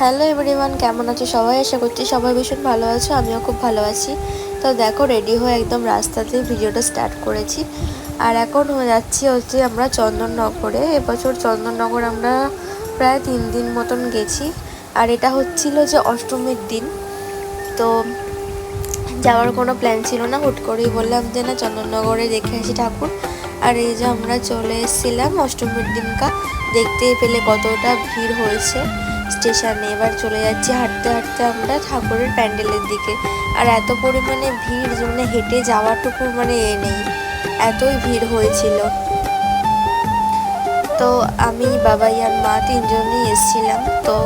Hello everyone, কেমন আছো সবাই? আশা করছি সবাই ভীষণ ভালো আছো, আমিও খুব ভালো আছি। তো দেখো, রেডি হয়ে একদম রাস্তাতে ভিডিওটা স্টার্ট করেছি। আর এখন হচ্ছে আমরা চন্দননগরে। এবছর চন্দননগর আমরা প্রায় 3 দিন মতন গেছি। আর এটা হচ্ছিল যে অষ্টমীর দিন। তো যাওয়ার কোনো প্ল্যান ছিল না, হুট করেই বললাম যে না, চন্দননগরে দেখে আসি ঠাকুর। আর এই যে আমরা চলে এসেছিলাম অষ্টমীর দিনকা। দেখতেই পেলে কতটা ভিড় হয়েছে স্টেশনে। এবার চলে যাচ্ছি হাঁটতে হাঁটতে আমরা ঠাকুরের প্যান্ডেলের দিকে। আর এত পরিমাণে ভিড় যে মানে হেঁটে যাওয়াটুকু নেই, এতই ভিড় হয়েছিল। তো আমি, বাবাই আর মা তিনজনই এসেছিলাম। তো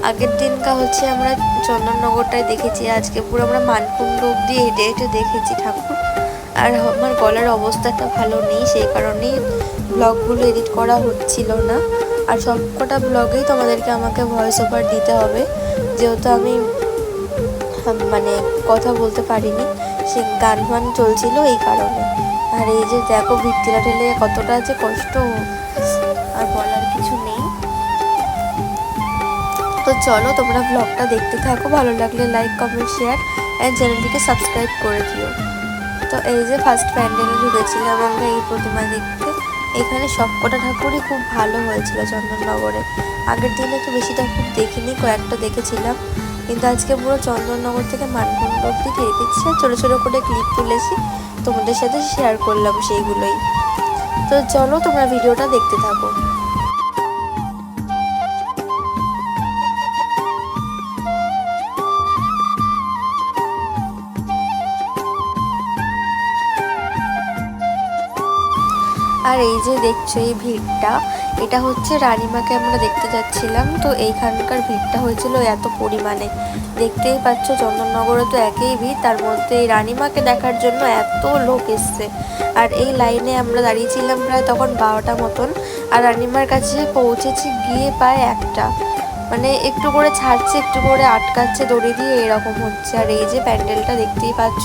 আগের দিনকা আমরা চন্দননগরটায় দেখেছি, আজকে পুরো আমরা মানকুণ্ড অব্দি হেঁটে হেঁটে দেখেছি ঠাকুর। আর আমার গলার অবস্থাটা ভালো নেই, সেই কারণেই ব্লগগুলো এডিট করা হচ্ছিল না। আর সবকটা ব্লগেই তোমাদেরকে আমাকে ভয়েস ওভার দিতে হবে, যেহেতু আমি কথা বলতে পারিনি, সে গান ফান চলছিল এই কারণে। আর এই যে দেখো, ভিড় ঠেলে কতটা যে কষ্ট, আর বলার কিছু নেই। তো চলো, তোমরা ব্লগটা দেখতে থাকো, ভালো লাগলে লাইক, কমেন্ট, শেয়ার অ্যান্ড চ্যানেলটিকে সাবস্ক্রাইব করে দিও। তো এই যে ফার্স্ট প্যান্ডেলে ঢুকেছিলাম আমরা এই প্রতিমা দেখতে। এখানে সবকটা ঠাকুরই খুব ভালো হয়েছিল চন্দননগরে। আগের দিনে তো বেশি ঠাকুর দেখিনি, কয়েকটা দেখেছিলাম, কিন্তু আজকে পুরো চন্দননগর থেকে মানকুণ্ড অব্দি দেখেছি। আর ছোটো ছোটো করে ক্লিপ তুলেছি, তোমাদের সাথে শেয়ার করলাম সেইগুলোই। তো চলো, তোমরা ভিডিওটা দেখতে থাকো। আর এই যে দেখছো এই ভিড়টা, এটা হচ্ছে রানীমাকে আমরা দেখতে যাচ্ছিলাম। তো এইখানকার ভিড়টা হয়েছিল এত পরিমাণে, দেখতেই পাচ্ছ চন্দননগরে তো একই ভিড়, তার মধ্যে এই রানীমাকে দেখার জন্য এত লোক এসছে। আর এই লাইনে আমরা দাঁড়িয়েছিলাম প্রায় তখন 12টা মতন। আর রানীমার কাছে পৌঁছেছি গিয়ে প্রায় 1টা, একটু করে ছাড়ছে, একটু করে আটকাচ্ছে দড়ি দিয়ে, এরকম হচ্ছে। আর এই যে প্যান্ডেলটা দেখতেই পাচ্ছ।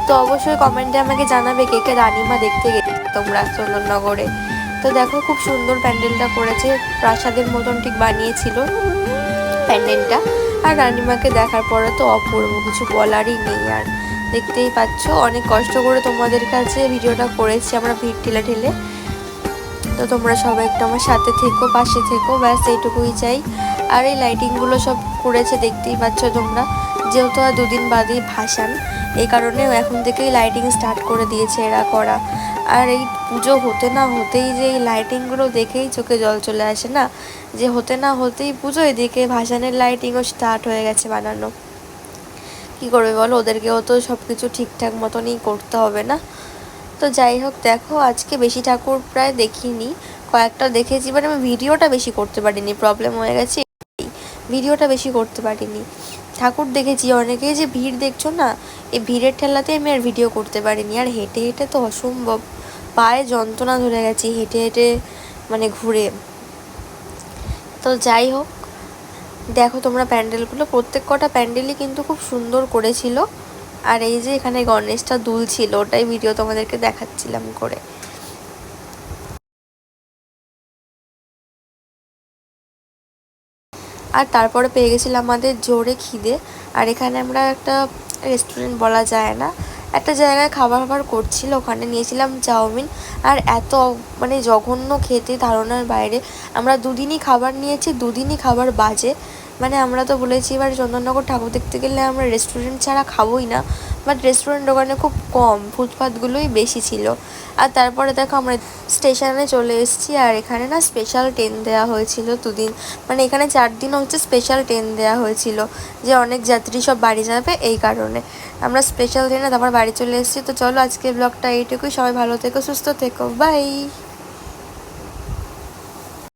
তো অবশ্যই কমেন্টে আমাকে জানাবে কে কে রানীমা দেখতে গেছে তোমরা চন্দননগরে। তো দেখো, খুব সুন্দর প্যান্ডেলটা করেছে, প্রাসাদের মতন ঠিক বানিয়েছিল প্যান্ডেলটা। আর রানীমাকে দেখার পরে তো অপূর্ব, কিছু বলারই নেই। আর দেখতেই পাচ্ছ, অনেক কষ্ট করে তোমাদের কাছে ভিডিওটা করেছি আমরা ভিড় ঠেলে ঠেলে। তো তোমরা সবাই একটু আমার সাথে থেকো, পাশে থেকো, ব্যাস এইটুকুই চাই। আর এই লাইটিংগুলো সব করেছে দেখতেই পাচ্ছ তোমরা, যেহেতু আর 2 দিন বাদেই ভাসান, এই কারণে এখন থেকেই লাইটিং স্টার্ট করে দিয়েছে এরা করা। আর এই পুজো হতে না হতেই যে এই লাইটিংগুলো দেখেই চোখে জল চলে আসে না, যে হতে না হতেই পুজো, এদিকে ভাসানের লাইটিংও স্টার্ট হয়ে গেছে বানানো। কি করবে বলো, ওদেরকেও তো সব কিছু ঠিকঠাক মতনই করতে হবে না। তো যাই হোক, দেখো আজকে বেশি ঠাকুর প্রায় দেখিনি, কয়েকটা দেখেছি, আমি ভিডিওটা বেশি করতে পারিনি, প্রবলেম হয়ে গেছে, ভিডিওটা বেশি করতে পারিনি। ঠাকুর দেখেছি অনেকেই, যে ভিড় দেখছো না, এই ভিড়ের ঠেলাতে আমি আর ভিডিও করতে পারিনি। আর হেঁটে হেঁটে তো অসম্ভব, পায়ে যন্ত্রণা ধরে গেছি হেঁটে হেঁটে ঘুরে। তো যাই হোক, দেখো তোমরা প্যান্ডেলগুলো, প্রত্যেক কটা প্যান্ডেলই কিন্তু খুব সুন্দর করেছিল। আর এই যে এখানে গণেশটা দুল ছিল, ওটাই ভিডিও তোমাদেরকে দেখাচ্ছিলাম করে। আর তারপরে পেয়ে গেছিলাম আমাদের জোরে খিদে। আর এখানে আমরা একটা রেস্টুরেন্ট বলা যায় না, একটা জায়গায় খাবার করছিল, ওখানে নিয়েছিলাম চাউমিন। আর এত জঘন্য খেতে, ধারণার বাইরে। আমরা 2 দিনই খাবার নিয়েছি, 2 দিনই খাবার বাজে। আমরা তো বলেছি এবার চন্দননগর ঠাকুর দেখতে গেলে আমরা রেস্টুরেন্ট ছাড়া খাবোই না, বাট রেস্টুরেন্ট ওখানে খুব কম, ফুটপাতগুলোই বেশি ছিল। আর তারপরে দেখো, আমরা স্টেশনে চলে এসেছি। আর এখানে না স্পেশাল ট্রেন দেওয়া হয়েছিল 2 দিন, এখানে 4 দিন হচ্ছে স্পেশাল ট্রেন দেওয়া হয়েছিল, যে অনেক যাত্রী সব বাড়ি যাবে, এই কারণে আমরা স্পেশাল ট্রেনে তারপর বাড়ি চলে এসেছি। তো চলো, আজকের ব্লগটা এইটুকুই, সবাই ভালো থেকো, সুস্থ থেকো, বাই।